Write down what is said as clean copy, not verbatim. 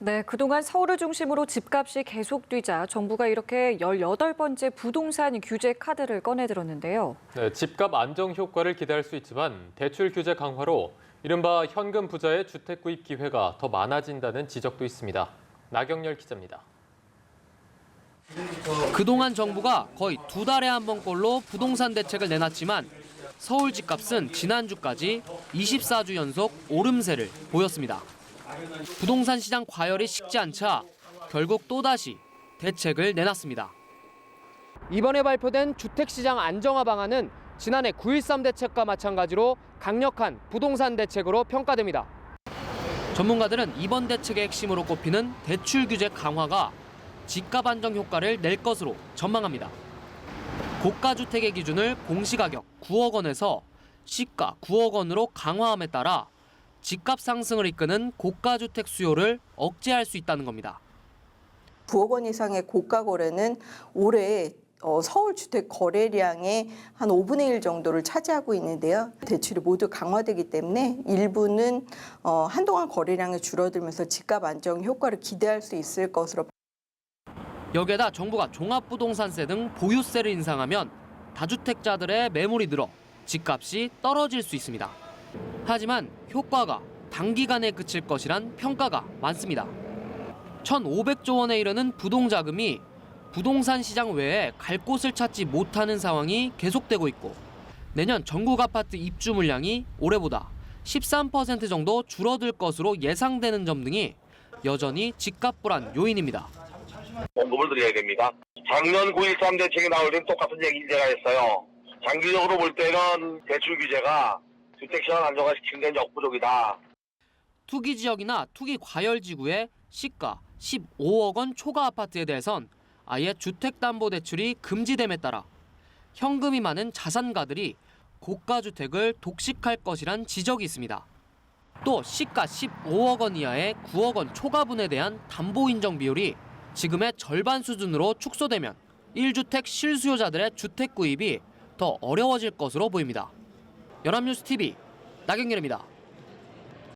네, 그동안 서울을 중심으로 집값이 계속 뛰자 정부가 이렇게 18번째 부동산 규제 카드를 꺼내들었는데요. 네, 집값 안정 효과를 기대할 수 있지만 대출 규제 강화로 이른바 현금 부자의 주택 구입 기회가 더 많아진다는 지적도 있습니다. 나경열 기자입니다. 그동안 정부가 거의 2달에 한 번꼴로 부동산 대책을 내놨지만 서울 집값은 지난주까지 24주 연속 오름세를 보였습니다. 부동산 시장 과열이 식지 않자 결국 또다시 대책을 내놨습니다. 이번에 발표된 주택시장 안정화 방안은 지난해 9.13 대책과 마찬가지로 강력한 부동산 대책으로 평가됩니다. 전문가들은 이번 대책의 핵심으로 꼽히는 대출 규제 강화가 집값 안정 효과를 낼 것으로 전망합니다. 고가주택의 기준을 공시가격 9억 원에서 시가 9억 원으로 강화함에 따라 집값 상승을 이끄는 고가주택 수요를 억제할 수 있다는 겁니다. 9억 원 이상의 고가 거래는 올해 서울 주택 거래량의 한 5분의 1 정도를 차지하고 있는데요. 대출이 모두 강화되기 때문에 일부는 한동안 거래량이 줄어들면서 집값 안정 효과를 기대할 수 있을 것으로. 여기에다 정부가 종합부동산세 등 보유세를 인상하면 다주택자들의 매물이 늘어 집값이 떨어질 수 있습니다. 하지만 효과가 단기간에 그칠 것이란 평가가 많습니다. 1,500조 원에 이르는 부동자금이 부동산 시장 외에 갈 곳을 찾지 못하는 상황이 계속되고 있고 내년 전국 아파트 입주 물량이 올해보다 13% 정도 줄어들 것으로 예상되는 점 등이 여전히 집값 불안 요인입니다. 언급을 드려야 됩니다. 작년 9.13 대책이 나올 때는 똑같은 얘기 제가 했어요. 장기적으로 볼 때는 대출 규제가 주택시장 안정화시키는 데는 역부족이다. 투기 지역이나 투기 과열 지구의 시가 15억 원 초과 아파트에 대해선 아예 주택담보대출이 금지됨에 따라 현금이 많은 자산가들이 고가주택을 독식할 것이란 지적이 있습니다. 또 시가 15억 원 이하의 9억 원 초과분에 대한 담보 인정 비율이 지금의 절반 수준으로 축소되면 1주택 실수요자들의 주택 구입이 더 어려워질 것으로 보입니다. 연합뉴스 TV 나경열입니다.